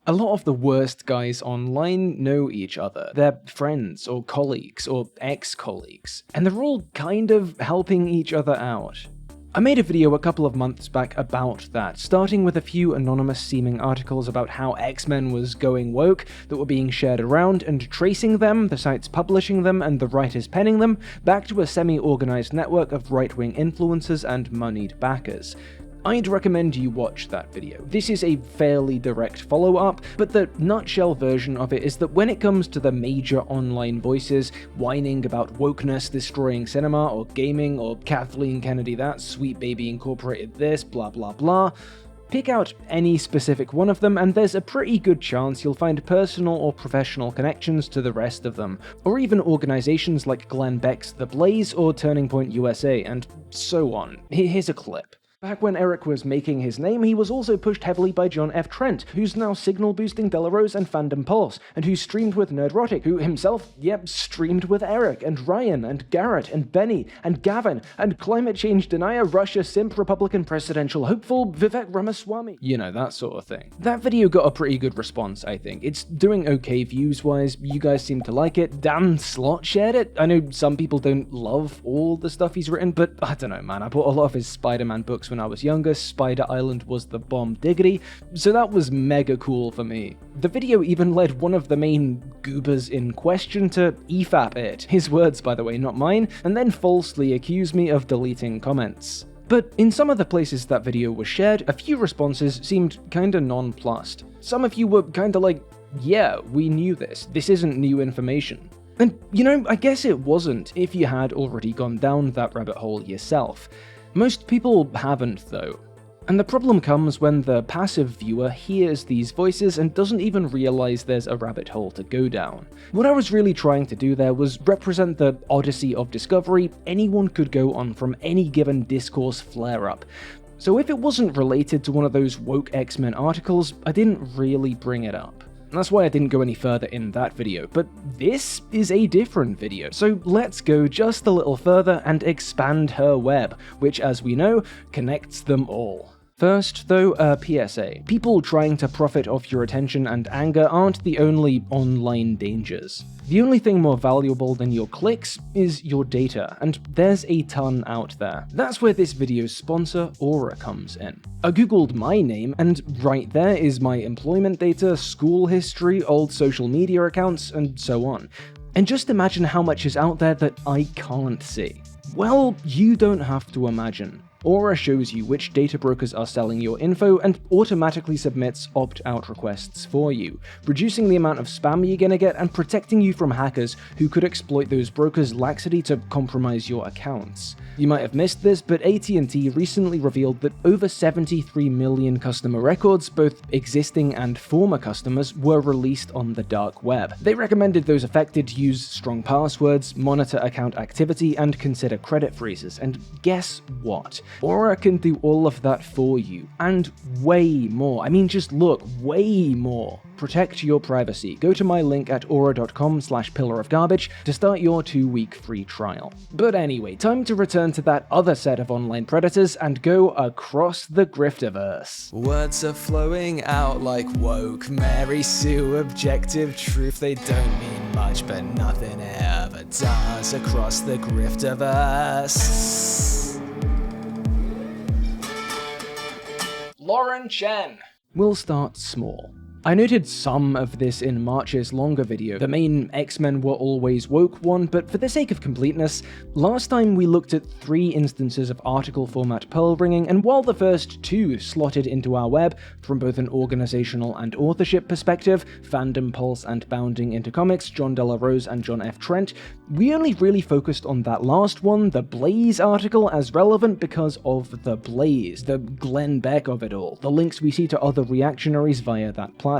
A lot of the worst guys online know each other. They're friends or colleagues or ex-colleagues, and they're all kind of helping each other out. I made a video a couple of months back about that, starting with a few anonymous-seeming articles about how X-Men was going woke that were being shared around, and tracing them, the sites publishing them, and the writers penning them, back to a semi-organized network of right-wing influencers and moneyed backers. I'd recommend you watch that video. This is a fairly direct follow-up, but the nutshell version of it is that when it comes to the major online voices whining about wokeness destroying cinema or gaming or Kathleen Kennedy that, Sweet Baby Incorporated this, blah blah blah, pick out any specific one of them and there's a pretty good chance you'll find personal or professional connections to the rest of them, or even organizations like Glenn Beck's The Blaze or Turning Point USA, and so on. Here's a clip. Back when Eric was making his name, he was also pushed heavily by John F. Trent, who's now signal-boosting Delarose and Fandom Pulse, and who streamed with Nerdrotic, who himself, streamed with Eric, and Ryan, and Garrett, and Benny, and Gavin, and climate change denier, Russia simp, Republican presidential hopeful, Vivek Ramaswamy. You know, that sort of thing. That video got a pretty good response, I think. It's doing okay views-wise, you guys seem to like it, Dan Slott shared it. I know some people don't love all the stuff he's written, but I don't know, man, I bought a lot of his Spider-Man books when I was younger. Spider Island was the bomb diggity, so that was mega cool for me. The video even led one of the main goobers in question to EFAP it, his words by the way, not mine, and then falsely accuse me of deleting comments. But in some of the places that video was shared, a few responses seemed kinda nonplussed. Some of you were kinda like, yeah, we knew this isn't new information. And you know, I guess it wasn't if you had already gone down that rabbit hole yourself. Most people haven't, though. And the problem comes when the passive viewer hears these voices and doesn't even realize there's a rabbit hole to go down. What I was really trying to do there was represent the odyssey of discovery anyone could go on from any given discourse flare-up. So if it wasn't related to one of those woke X-Men articles, I didn't really bring it up. That's why I didn't go any further in that video, but this is a different video, so let's go just a little further and expand her web, which as we know, connects them all. First, though, a PSA. People trying to profit off your attention and anger aren't the only online dangers. The only thing more valuable than your clicks is your data, and there's a ton out there. That's where this video's sponsor, Aura, comes in. I googled my name, and right there is my employment data, school history, old social media accounts, and so on. And just imagine how much is out there that I can't see. Well, you don't have to imagine. Aura shows you which data brokers are selling your info and automatically submits opt-out requests for you, reducing the amount of spam you're gonna get and protecting you from hackers who could exploit those brokers' laxity to compromise your accounts. You might have missed this, but AT&T recently revealed that over 73 million customer records, both existing and former customers, were released on the dark web. They recommended those affected use strong passwords, monitor account activity, and consider credit freezes, and guess what? Aura can do all of that for you, and way more. I mean, just look, way more. Protect your privacy. Go to my link at aura.com/pillarofgarbage to start your 2-week free trial. But anyway, time to return to that other set of online predators and go across the Grifterverse. Words are flowing out like woke Mary Sue, objective truth, they don't mean much, but nothing ever does across the Grifterverse. Lauren Chen. We'll start small. I noted some of this in March's longer video, the main X-Men were always woke one, but for the sake of completeness, last time we looked at 3 instances of article format pearl ringing, and while the first 2 slotted into our web from both an organizational and authorship perspective, Fandom Pulse and Bounding into Comics, John Delarose and John F. Trent, we only really focused on that last one, the Blaze article, as relevant because of the Blaze, the Glenn Beck of it all, the links we see to other reactionaries via that platform.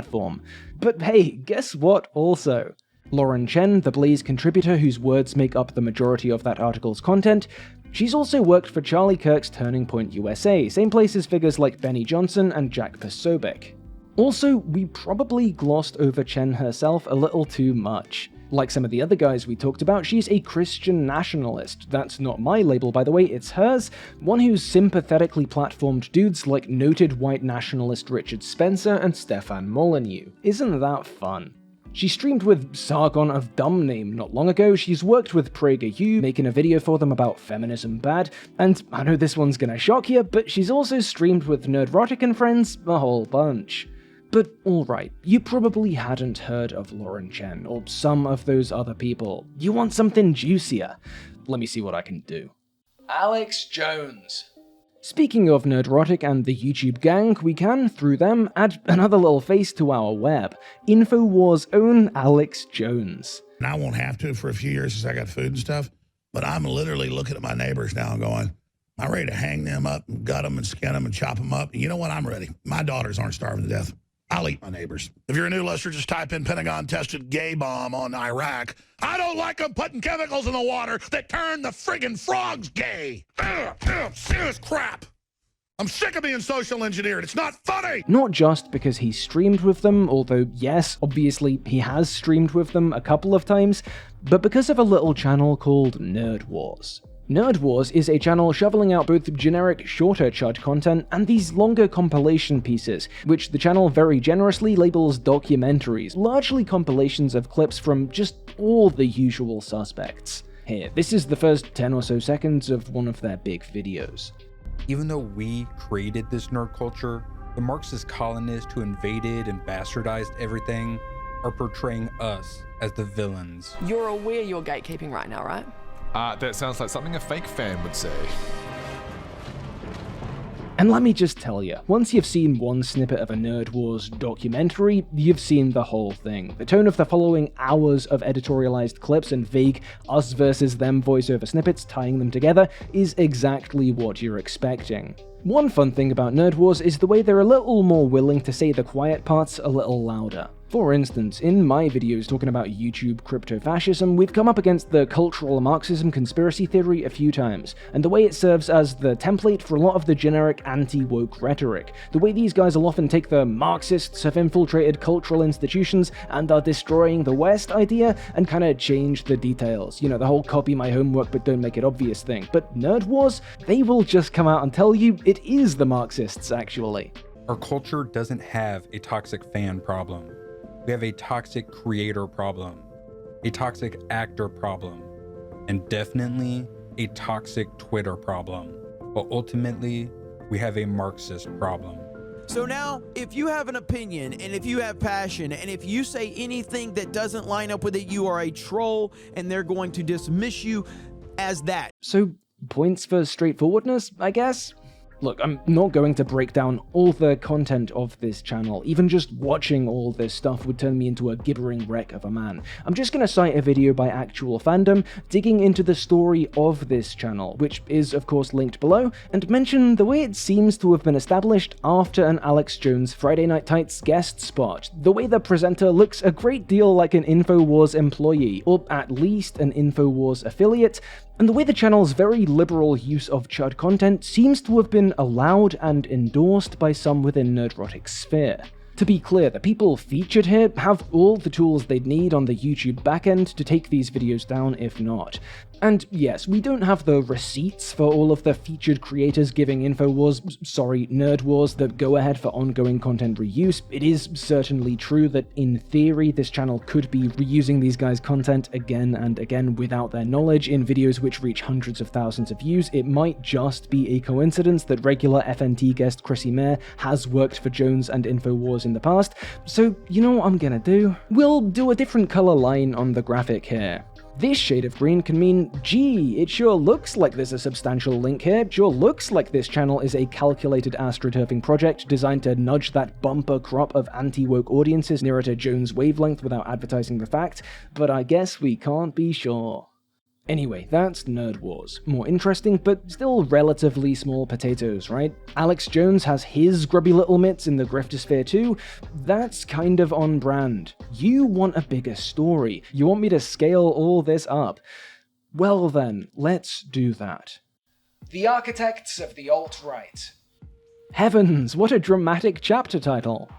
But hey, guess what also? Lauren Chen, the Blaze contributor whose words make up the majority of that article's content, she's also worked for Charlie Kirk's Turning Point USA, same place as figures like Benny Johnson and Jack Posobiec. Also, we probably glossed over Chen herself a little too much. Like some of the other guys we talked about, she's a Christian nationalist. That's not my label, by the way, it's hers. One who's sympathetically platformed dudes like noted white nationalist Richard Spencer and Stefan Molyneux. Isn't that fun? She streamed with Sargon of Dumbname not long ago, she's worked with PragerU, making a video for them about feminism bad, and I know this one's gonna shock you, but she's also streamed with Nerdrotic and friends a whole bunch. But alright, you probably hadn't heard of Lauren Chen, or some of those other people. You want something juicier? Let me see what I can do. Alex Jones. Speaking of Nerdrotic and the YouTube gang, we can, through them, add another little face to our web. InfoWars' own Alex Jones. And I won't have to for a few years since I got food and stuff, but I'm literally looking at my neighbors now and going, I'm ready to hang them up and gut them and skin them and chop them up. And you know what? I'm ready. My daughters aren't starving to death. I'll eat my neighbors. If you're a new listener, just type in Pentagon-tested gay bomb on Iraq. I don't like them putting chemicals in the water that turn the friggin' frogs gay. Serious crap. I'm sick of being social engineered. It's not funny. Not just because he streamed with them, although yes, obviously he has streamed with them a couple of times, but because of a little channel called Nerd Wars. Nerd Wars is a channel shoveling out both generic, shorter Chud content and these longer compilation pieces, which the channel very generously labels documentaries, largely compilations of clips from just all the usual suspects. Here, this is the first 10 or so seconds of one of their big videos. Even though we created this nerd culture, the Marxist colonists who invaded and bastardized everything are portraying us as the villains. You're aware you're gatekeeping right now, right? That sounds like something a fake fan would say. And let me just tell you, once you've seen one snippet of a Nerd Wars documentary, you've seen the whole thing. The tone of the following hours of editorialized clips and vague us versus them voiceover snippets tying them together is exactly what you're expecting. One fun thing about Nerd Wars is the way they're a little more willing to say the quiet parts a little louder. For instance, in my videos talking about YouTube crypto-fascism, we've come up against the cultural Marxism conspiracy theory a few times, and the way it serves as the template for a lot of the generic anti-woke rhetoric. The way these guys will often take the Marxists have infiltrated cultural institutions and are destroying the West idea and kind of change the details. You know, the whole copy my homework but don't make it obvious thing. But Nerd Wars, they will just come out and tell you it is the Marxists, actually. Our culture doesn't have a toxic fan problem. We have a toxic creator problem, a toxic actor problem, and definitely a toxic Twitter problem. But ultimately, we have a Marxist problem. So now, if you have an opinion, and if you have passion, and if you say anything that doesn't line up with it, you are a troll, and they're going to dismiss you as that. So, points for straightforwardness, I guess? Look, I'm not going to break down all the content of this channel. Even just watching all this stuff would turn me into a gibbering wreck of a man. I'm just going to cite a video by Actual Fandom digging into the story of this channel, which is of course linked below, and mention the way it seems to have been established after an Alex Jones Friday Night Tights guest spot. The way the presenter looks a great deal like an InfoWars employee, or at least an InfoWars affiliate, and the way the channel's very liberal use of Chud content seems to have been allowed and endorsed by some within Nerdrotic's sphere. To be clear, the people featured here have all the tools they'd need on the YouTube backend to take these videos down if not. And yes, we don't have the receipts for all of the featured creators giving Nerd Wars the go-ahead for ongoing content reuse. It is certainly true that in theory this channel could be reusing these guys' content again and again without their knowledge in videos which reach hundreds of thousands of views. It might just be a coincidence that regular FNT guest Chrissy Mayer has worked for Jones and InfoWars in the past, so you know what I'm gonna do? We'll do a different color line on the graphic here. This shade of green can mean, gee, it sure looks like there's a substantial link here, it sure looks like this channel is a calculated astroturfing project designed to nudge that bumper crop of anti-woke audiences nearer to Jones' wavelength without advertising the fact, but I guess we can't be sure. Anyway, that's Nerd Wars. More interesting, but still relatively small potatoes, right? Alex Jones has his grubby little mitts in the Grifterverse too. That's kind of on brand. You want a bigger story. You want me to scale all this up. Well then, let's do that. The Architects of the Alt-Right. Heavens, what a dramatic chapter title.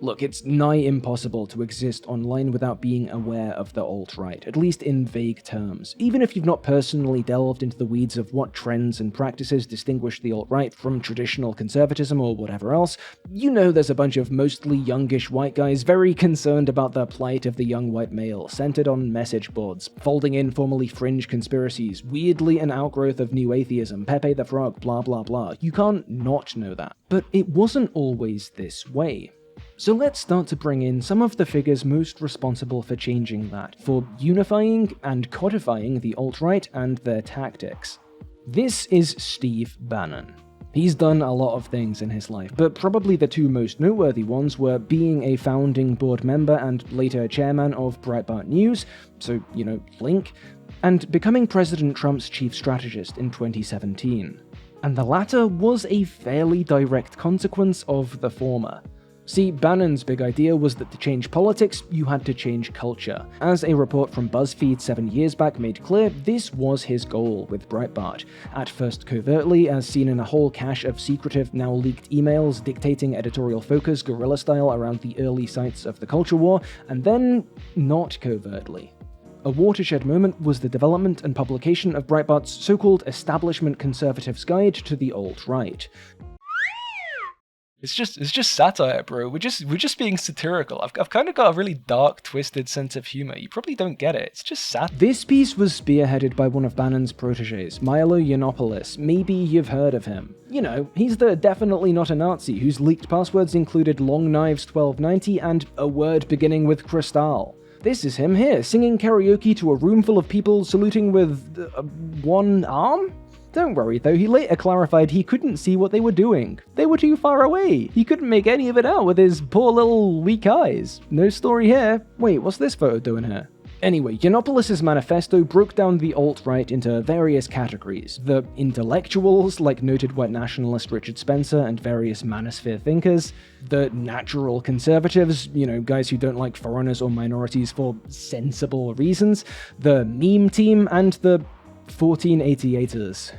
Look, it's nigh impossible to exist online without being aware of the alt-right, at least in vague terms. Even if you've not personally delved into the weeds of what trends and practices distinguish the alt-right from traditional conservatism or whatever else, you know there's a bunch of mostly youngish white guys very concerned about the plight of the young white male, centered on message boards, folding in formerly fringe conspiracies, weirdly an outgrowth of new atheism, Pepe the Frog, blah blah blah. You can't not know that. But it wasn't always this way. So let's start to bring in some of the figures most responsible for changing that, for unifying and codifying the alt-right and their tactics. This is Steve Bannon. He's done a lot of things in his life, but probably the two most noteworthy ones were being a founding board member and later chairman of Breitbart News, so, Link, and becoming President Trump's chief strategist in 2017. And the latter was a fairly direct consequence of the former. See, Bannon's big idea was that to change politics, you had to change culture. As a report from BuzzFeed 7 years back made clear, this was his goal with Breitbart. At first covertly, as seen in a whole cache of secretive, now leaked emails dictating editorial focus guerrilla style around the early sites of the culture war, and then not covertly. A watershed moment was the development and publication of Breitbart's so-called Establishment Conservatives Guide to the Alt-Right. It's just satire, bro. We're just being satirical. I've kind of got a really dark, twisted sense of humor. You probably don't get it. It's just satire. This piece was spearheaded by one of Bannon's proteges, Milo Yiannopoulos. Maybe you've heard of him. He's the definitely not a Nazi whose leaked passwords included Long Knives 1290 and a word beginning with Cristal. This is him here, singing karaoke to a room full of people saluting with one arm? Don't worry though, he later clarified he couldn't see what they were doing. They were too far away. He couldn't make any of it out with his poor little weak eyes. No story here. Wait, what's this photo doing here? Anyway, Yiannopoulos' manifesto broke down the alt-right into various categories. The intellectuals, like noted white nationalist Richard Spencer and various manosphere thinkers. The natural conservatives, guys who don't like foreigners or minorities for sensible reasons. The meme team, and the 1488ers.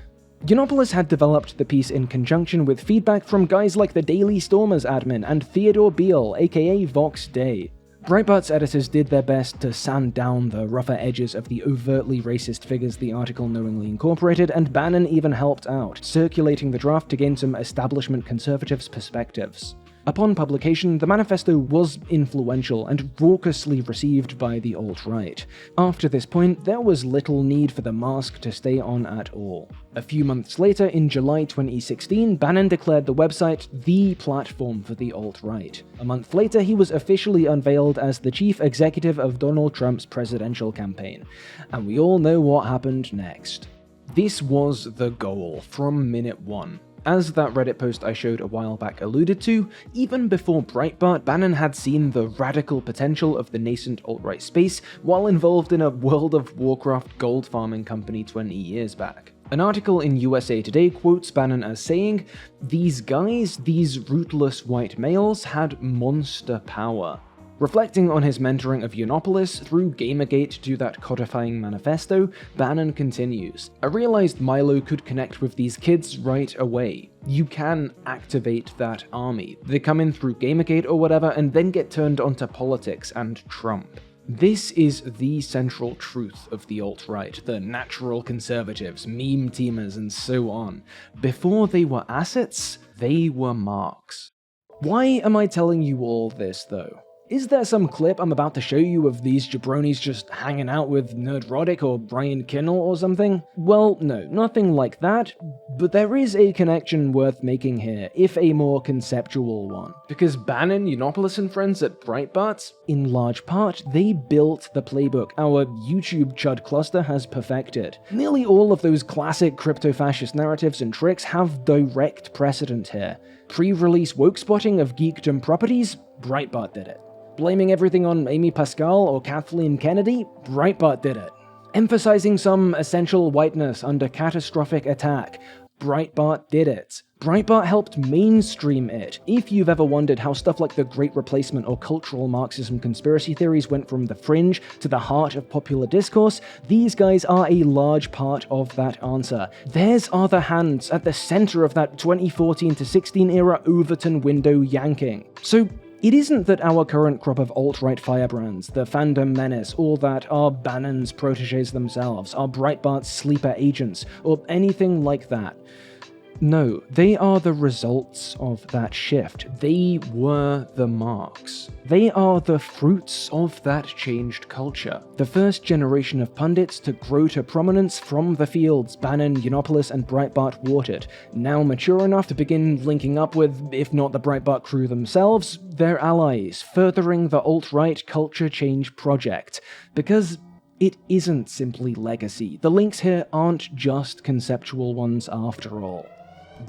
Yiannopoulos had developed the piece in conjunction with feedback from guys like the Daily Stormers admin and Theodore Beale, aka Vox Day. Breitbart's editors did their best to sand down the rougher edges of the overtly racist figures the article knowingly incorporated, and Bannon even helped out, circulating the draft to gain some establishment conservatives' perspectives. Upon publication, the manifesto was influential and raucously received by the alt-right. After this point, there was little need for the mask to stay on at all. A few months later, in July 2016, Bannon declared the website the platform for the alt-right. A month later, he was officially unveiled as the chief executive of Donald Trump's presidential campaign. And we all know what happened next. This was the goal from minute one. As that Reddit post I showed a while back alluded to, even before Breitbart, Bannon had seen the radical potential of the nascent alt-right space while involved in a World of Warcraft gold farming company 20 years back. An article in USA Today quotes Bannon as saying, "These guys, these rootless white males, had monster power." Reflecting on his mentoring of Yiannopoulos through Gamergate to that codifying manifesto, Bannon continues, "I realized Milo could connect with these kids right away. You can activate that army. They come in through Gamergate or whatever and then get turned onto politics and Trump. This is the central truth of the alt-right, the natural conservatives, meme teamers, and so on. Before they were assets, they were marks." Why am I telling you all this though? Is there some clip I'm about to show you of these jabronis just hanging out with Nerdrotic or Brian Kinnell or something? Well, no, nothing like that, but there is a connection worth making here, if a more conceptual one. Because Bannon, Yiannopoulos, and friends at Breitbart, in large part, they built the playbook our YouTube chud cluster has perfected. Nearly all of those classic crypto-fascist narratives and tricks have direct precedent here. Pre-release woke spotting of geekdom properties? Breitbart did it. Blaming everything on Amy Pascal or Kathleen Kennedy? Breitbart did it. Emphasizing some essential whiteness under catastrophic attack? Breitbart did it. Breitbart helped mainstream it. If you've ever wondered how stuff like the Great Replacement or cultural Marxism conspiracy theories went from the fringe to the heart of popular discourse, these guys are a large part of that answer. Theirs are the hands at the center of that 2014 to 16 era Overton window yanking. So, It isn't that our current crop of alt-right firebrands, the fandom menace, or that our Bannon's proteges themselves, are Breitbart's sleeper agents, or anything like that. No, they are the results of that shift. They were the marks. They are the fruits of that changed culture. The first generation of pundits to grow to prominence from the fields Bannon, Yiannopoulos, and Breitbart watered, now mature enough to begin linking up with, if not the Breitbart crew themselves, their allies, furthering the alt-right culture change project. Because it isn't simply legacy. The links here aren't just conceptual ones after all.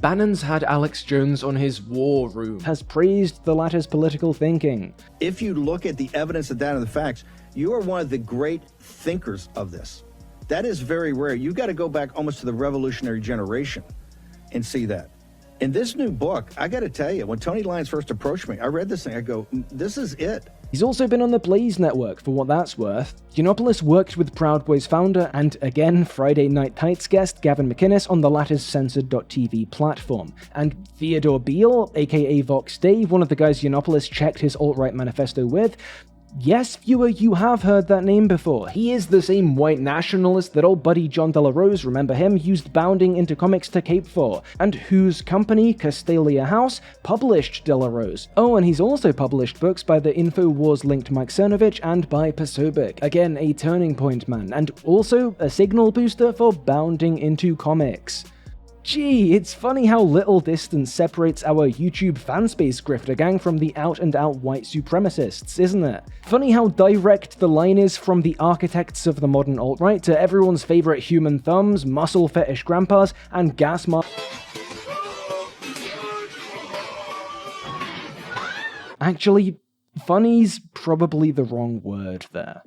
Bannon's had Alex Jones on his war room, has praised the latter's political thinking. If you look at the evidence and the facts, you are one of the great thinkers of this. That is very rare. You've got to go back almost to the revolutionary generation and see that. In this new book, I got to tell you, when Tony Lyons first approached me, I read this thing, I go, this is it. He's also been on the Blaze Network, for what that's worth. Yiannopoulos worked with Proud Boys founder and, again, Friday Night Tights guest Gavin McInnes on the latter's Censored.tv platform. And Theodore Beale, aka Vox Dave, one of the guys Yiannopoulos checked his alt-right manifesto with, yes, viewer, you have heard that name before. He is the same white nationalist that old buddy John De La Rose, remember him, used bounding into comics to cape for, and whose company, Castalia House, published De La Rose. Oh, and he's also published books by the InfoWars-linked Mike Cernovich and by Pasobek, again a turning point man, and also a signal booster for bounding into comics. Gee, it's funny how little distance separates our YouTube fanspace grifter gang from the out-and-out white supremacists, isn't it? Funny how direct the line is from the architects of the modern alt-right to everyone's favorite human thumbs, muscle fetish grandpas, and gas mask. Actually, funny's probably the wrong word there.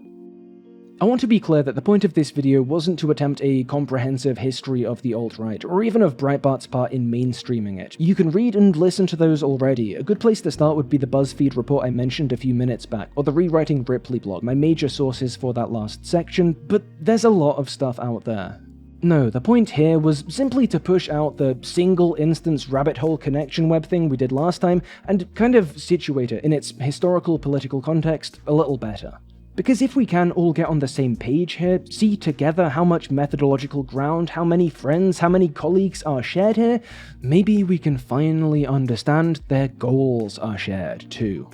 I want to be clear that the point of this video wasn't to attempt a comprehensive history of the alt-right, or even of Breitbart's part in mainstreaming it. You can read and listen to those already. A good place to start would be the BuzzFeed report I mentioned a few minutes back, or the Rewriting Ripley blog, my major sources for that last section, but there's a lot of stuff out there. No, the point here was simply to push out the single instance rabbit hole connection web thing we did last time, and kind of situate it in its historical political context a little better. Because if we can all get on the same page here, see together how much methodological ground, how many friends, how many colleagues are shared here, maybe we can finally understand their goals are shared too.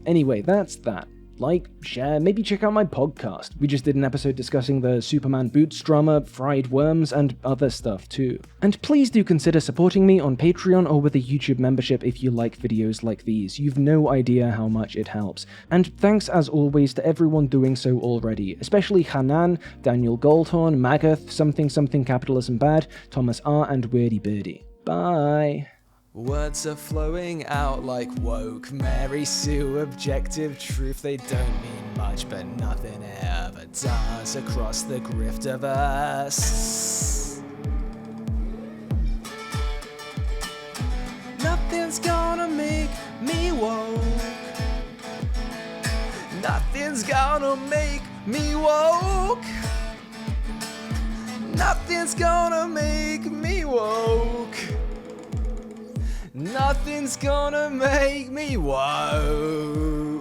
Anyway, that's that. Like, share, maybe check out my podcast. We just did an episode discussing the Superman boots drama, fried worms, and other stuff too. And please do consider supporting me on Patreon or with a YouTube membership if you like videos like these. You've no idea how much it helps. And thanks as always to everyone doing so already, especially Hanan, Daniel Goldhorn, Magath, Something Capitalism Bad, Thomas R, and Weirdy Birdie. Bye! Words are flowing out like woke Mary Sue, objective truth. They don't mean much, but nothing ever does across the Grifterverse. Nothing's gonna make me woke. Nothing's gonna make me woke. Nothing's gonna make me woke. Nothing's gonna make me woke.